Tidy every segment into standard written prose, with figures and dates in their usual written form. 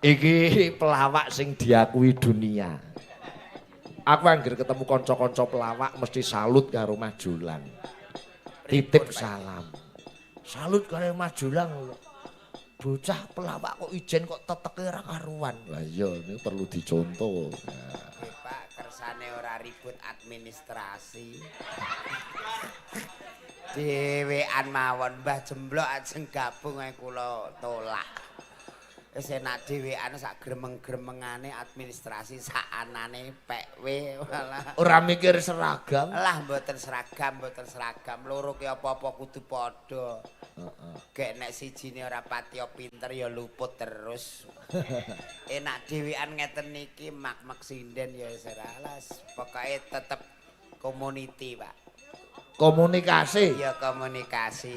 Iki pelawak sing diakui dunia. Aku anggere ketemu kanca-kanca pelawak mesti salut karo Majulang. Titip salam. Salut karo Majulang. Bocah pelawak kok ijen kok teteke ora karuan. Lah iya ini perlu dicontoh. Pak kersane ora ribut administrasi. Dhewean mawon Mbah Jemblok ajeng gabung ae kula tolak. Wis enak dhewean sak gremeng-gremengane administrasi sak anane pekwe malah. Ora mikir seragam. Lah mboten seragam. Loro ki apa-apa kudu padha. Heeh. Gek nek sijine ora patiya pinter ya luput terus. Enak dhewean ngeten niki mak-mak sinden ya wis ora las. Pokoke tetep community, Pak. Komunikasi. Iya komunikasi.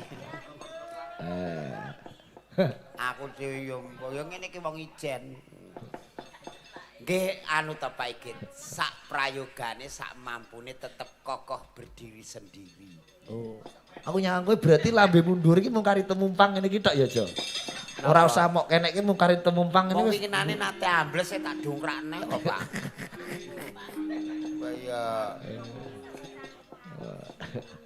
Aku dhewe yo ngene iki wong ijen. Nggih anu ta Pak Igit, sak prayogane sak mampune tetep kokoh berdiri sendiri. Oh. Aku nyangka berarti lambe mundur iki mung kari temumpang ngene iki tok ya, Jo. Ora usah mok kene iki mung kari temumpang ngene wis. Wis. Winginane nate ambles tak dongkrakne kok, Pak. Kaya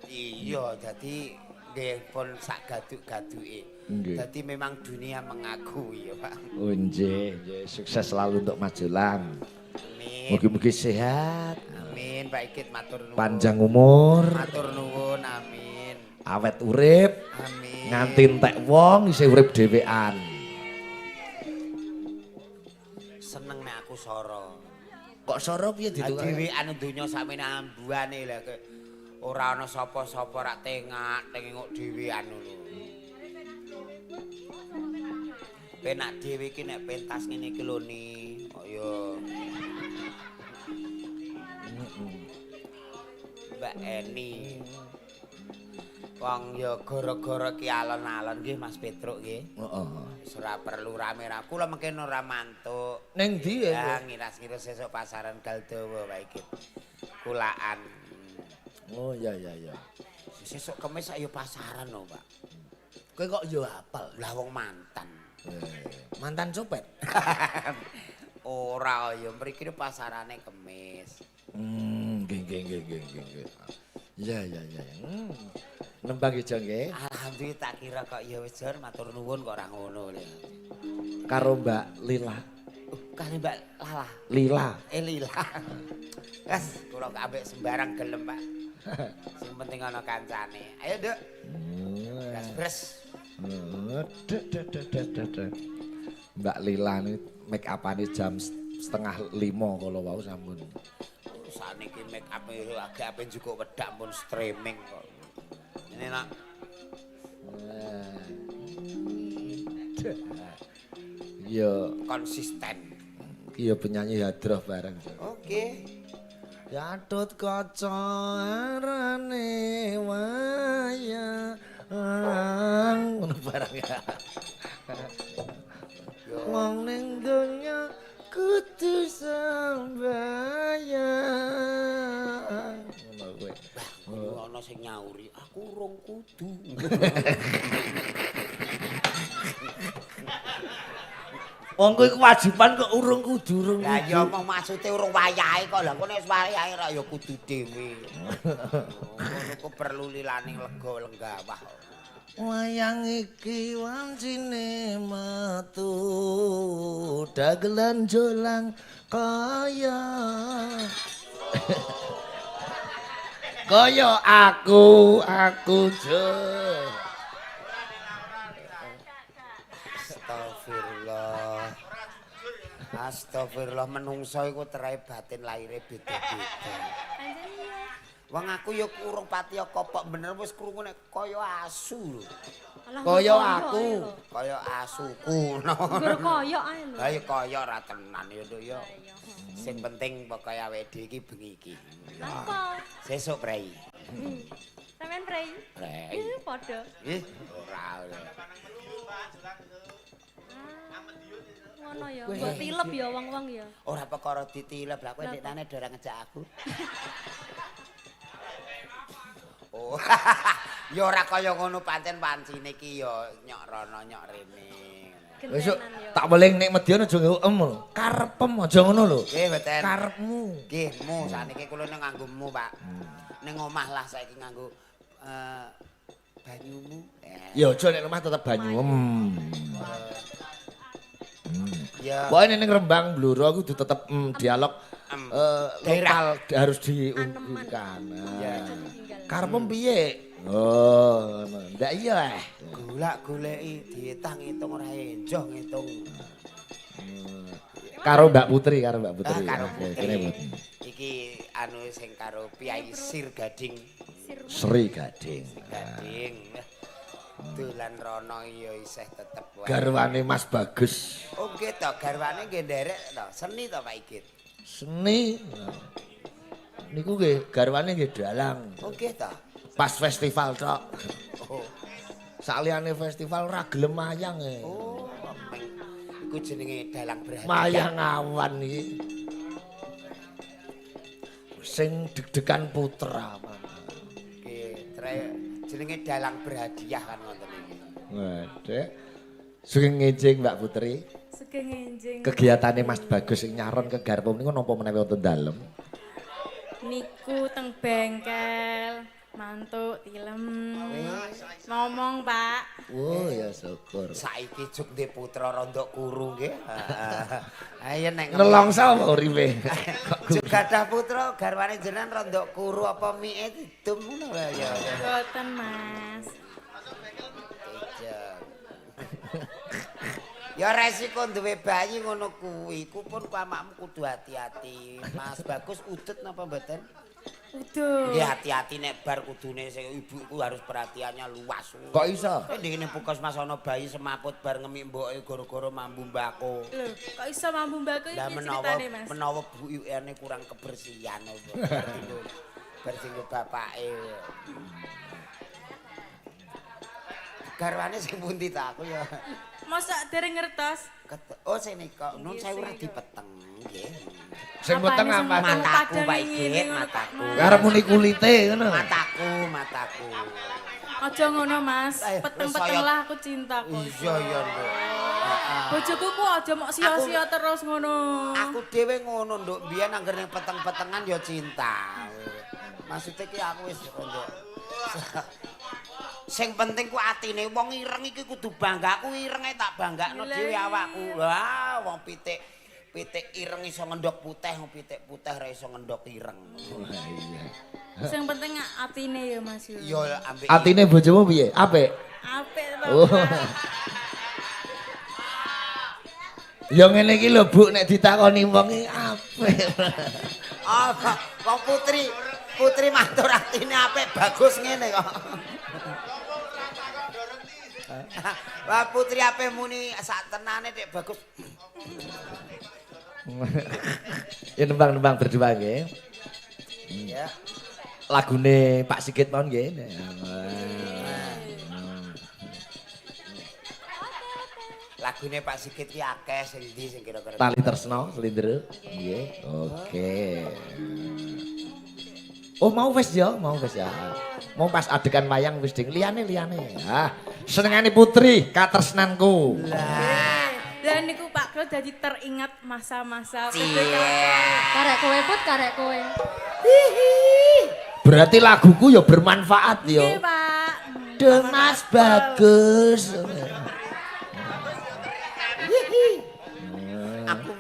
iya, dadi nggih pun sak gaduk-gaduke. Dadi memang dunia mengakui ya, Pak. Oh nggih, sukses selalu untuk Majulang. Amin. Mugi-mugi sehat. Amin, Pak Igit matur nuwun. Panjang umur. Matur nuwun, amin. Awet urip. Amin. Nganti entek wong isih urip dhewean. Seneng nek aku soro. Kok soro piye ditukang? Dhewean donya sakmene ambuane lha ora ana sapa-sapa rak tengok dhewean ngono. Penak dhewe iki nek pentas ngene iki lho ni, kok ya Mbak Eni. Wong ya gara-gara ki alon-alon nggih Mas Petruk nggih. Heeh. Wis ora perlu rame-rame. Kula mungkin ora mantuk. Ning ndi ya? Ngiras-ngiras sesuk pasaran Galdawa Pak Igit. Kulaan. Oh iya iya iya. Sesuk kemis ayo pasaran lho, Pak. Kowe kok yo hafal? Lah wong mantan. Mantan copet. Ora ya mriki pasarane kemis. Nggih nggih nggih nggih nggih. Iya iya iya. Nembang ijo nggih. Alhamdulillah tak kira kok ya wis Jor matur nuwun kok ora ngono lho. Karo Mbak Lila. Kali Mbak Lala. Lila. Lila. Wes kula ambek sembarang gelem, Pak. Sing penting ana kancane. Ayo, Nduk. Bres. Mbak Lila ini make up-ane jam 4:30 kalau wau sampun. Saniki make up agak ape cukup wedak pun streaming kok. Ini nak. Iya konsisten. Iya penyanyi hadroh bareng. Oke. Yatut kaca arane wayang ngono bareng ya. Wong ning donya kudu sembayang. Ngono kowe. Ono sing nyauri, aku urung kudu. Wong kowe kewajiban kok urung kudu urung. Lah ya omong maksude urung wayahe kok. Lah kok wis wayahe ra ya kudu dhewe. Ngono ku perlu lilaning lega lenggawah. Wayang iki wancine metu dagelan jolang kaya kaya aku jo. Astagfirullah. Astagfirullah menungso iku terae batin laire beda-beda. Wong aku ya kurung patiya kopok bener wis krungu nek kaya asu lho. Kaya aku, kaya asuku. Nggur kaya ae lho. Lah ya kaya ora tenan ya Nduk ya. Sing penting pokoke awake dhewe iki bengi iki. Apa? Sesuk prei. Sampeyan prei? Prei. Padha. Ih, ora. Ngono ya. Mbok tilep ya wong-wong ya. Ora perkara ditilep, lah kowe ndekne ora ngejak aku. Oh. Ya ora kaya ngono pancen pancine iki ya nyok rono nyok rene. Besok Gentenan yo. tak weling nek medyan aja ngeuem lho. Karepem aja ngono lho. Nggih, mboten. Karepmu. Nggih, mu saniki kula nganggo mu, Pak. Ning omah lah saiki nganggo banyumu. Ya aja nek omah tetep banyu. Ya. Pokoknya ning Rembang Blora kudu tetep dialog Daerah. lokal harus diungkapkan. Ya. Karepmu piye? Oh, ngono. Ndak iya. Golek-goleki diitang-itung ora enjoh ngitung. Karo Mbak Putri. Karo Oke, kene Putri. mboten. Iki anu sing karo Piai Sir Gading. Sri Gading. Gading. Dolan rono iya isih tetep wae. Garwane Mas Bagus. Oh nggih to, garwane nggih nderek to. Seni to Pak Igit. Seni. Niku nggih garwane nggih dalang. Oh nggih to. Pas festival tok. Oh. Saliyane festival ora gelem mayang e. Oh, iku jenenge dalang berhati. Mayang awan iki. Sing deg-degan putra. Nggih, jenenge dalang berhadiah kan ngoten iki. Waduh. Sugeng ngejing Mbak Putri. Sugeng enjing. Kegiatane Mas Bagus sing nyaron ke garpu niku napa menawi wonten dalem? Niku teng bengkel, mantuk tilem. Ngomong, Pak. Oh ya syukur. Saiki juk ndek putra rondok kuru nggih. Ayo nek Nelongso apa uripe? juk gadah putra garwane jenengan rondok kuru apa mike didum ngono lho ya. Boten, Mas. Ya resiko duwe bayi ngono kuwi, ku pun amakmu kudu hati-hati. Mas Bagus udut napa mboten? Uduh. Nggih hati-hati nek bar kudune sing ibu iku harus perhatiannya luas. Kok iso? Nek ning puskesmas ana bayi semaput bar ngemik mboke gara-gara mambu mbako. Lho, kok iso mambu mbako iki Lah ceritane, Mas? menawa bu iune kurang kebersihan apa bersinggo bapake. Garwane sing pundi ta aku ya. Masa dereng ngertos? Oh senika nun saya ora dipeteng nggih. Sing peteng Apane apa? sing Mataku padang Pak ngene Igit, ngono, mataku. Mas? Karep muni kulite ngono. Mataku. Aja ngono, Mas. Eh, Peteng-peteng saya- lah aku cinta kok. Iya ya, Nduk. Bojoku ku aja mok sia-sia terus ngono. Aku dhewe ngono, Nduk. Biyen anggere ning peteng-petengan ya cinta. Maksudnya ki aku wis Nduk. Sing penting ku atine wong ireng iki kudu bangga. Aku ireng ae tak banggakno dhewe awakku. Wah, wong pitik ireng iso ngendhok putih, wong pitik putih ora iso ngendhok ireng. Sing penting atine ya, Mas. Ya ambek Atine bojomu piye? Apik. Apik to. Oh. Ya ngene iki lho Bu nek ditakoni wong iki apik. apa? Wong putri matur atine apik bagus ngene kok. Wah putri apik muni sak tenane Dek bagus. Ya nembang-nembang berdua nggih. Ya. Lagune Pak Sigit mawon nggih. Lagune Pak Sigit ki akeh sing ndi sing kira-kira. Tali Tresno Slindro. Nggih. Oke. Oh mau wis ya. Mau pas adegan wayang wis ding liyane. Ah, senengane Putri katresnanku. Lah niku Pak Klo dadi teringat masa-masa Karek kowe put, karek kowe. Berarti laguku ya bermanfaat Nggih, ya. Pak. De Mas Bagus. Aku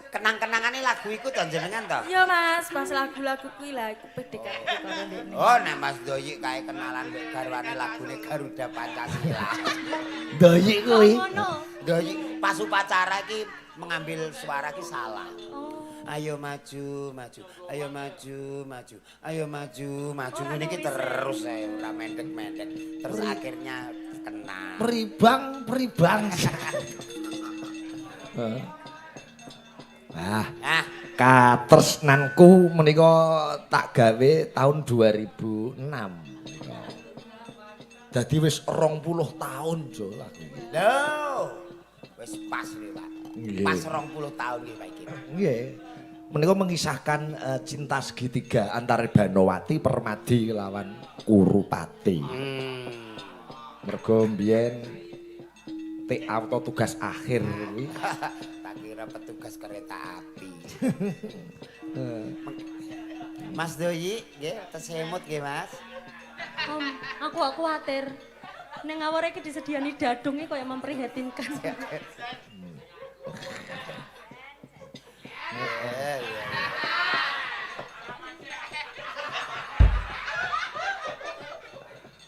kenang-kenangane lagu iku to jenengan to? Iya, Mas, pas lagu-lagu kuwi lah iku PDKT karo ndekne. Oh, nek Mas Doyik kae kenalan mbek garwane lagune Garuda Pancasila. Doyik kuwi. Doyik pas upacara iki mengambil suara ki salah. Oh. Ayo maju. Ayo maju. Ngene iki terus ae ora mendek-mendek. Terus akhirnya kena. Peribang. Ah, katresnanku menika tak gawe tahun 2006. Dadi wis 20 tahun jo lagu. Lho, wis pas nih, Pak. Nggih. Pas 20 tahun nih, Pak iki. Nggih. Menika mengisahkan cinta segitiga antara Banowati Permadi lawan Kurupati. Mergo mbiyen TA atau tugas akhir kuwi. Tak kira petugas kereta api. Mas Doyi, nggih, tesemut nggih, Mas. Om, aku gak kuatir. Ning ngawur iki disediani dadung iki kaya memprihatinkan. Iya.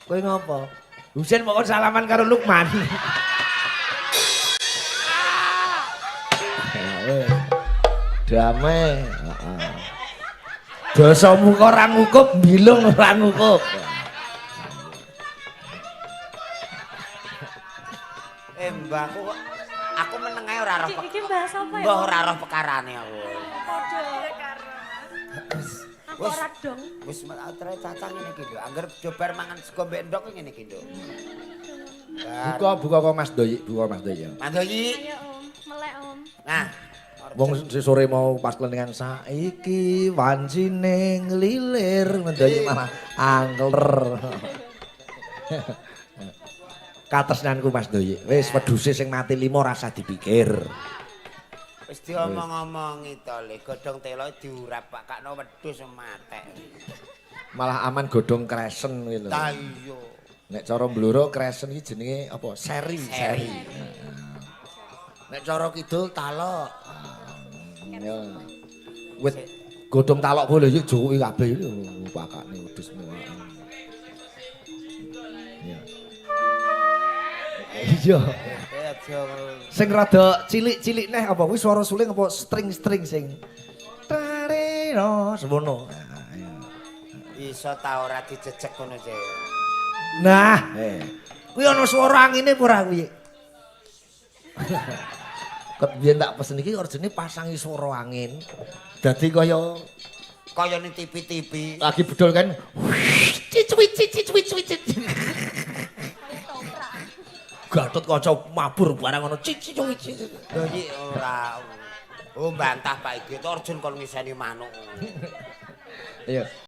Kowe ngopo? Husin mau salaman karo Lukman. Damai. Dosamu kok ora ngukup, mbilung ora ngukup. Mbah aku meneng ae ora roh. Iki bahas apa ya? Mbah ora roh pekarane aku. Padha. Aku ora dong. Wis atre cacang ngene iki lho. Angger jobar mangan sego mbek endhok ngene iki lho. Buka kok Mas Doyi, buka Mas Doyi. Mas Doyi. Ayo Om, melek Om. Nah, Wong sore mau pas kelentingan saiki wancine nglilir Doyi malah angler. Katresnanku Mas Doyi. Wis wedhuse sing mati 5 rasa dipikir. wis diomong-omongi to le, godhong telo diurap Pak Kakno wedhus matek. Malah aman godhong kresen gitu. Ta iya. Nek cara bluro kresen iki jenenge apa? Seri. Nek cara kidul talok. Ya. Wit godhong talok boleh yo jukuki kabeh iki pakane wedhus semua. Iya. Iya. Sing rada cilik-cilik neh apa kuwi swara suling apa string-string sing tarino semono. Iso ta ora dijejek ngono Cek. Nah, kuwi ana swara angine apa ora kuwi? Ket biyen tak pesen iki orjene pasangi swara angin. Dadi kaya ning TV-TV. lagi bedol kan. Cicuit. Gatot kaca mabur barang ngono cici. Doyi ora. Oh bantah Pak iki Orjun kon ngiseni manuk. Iya.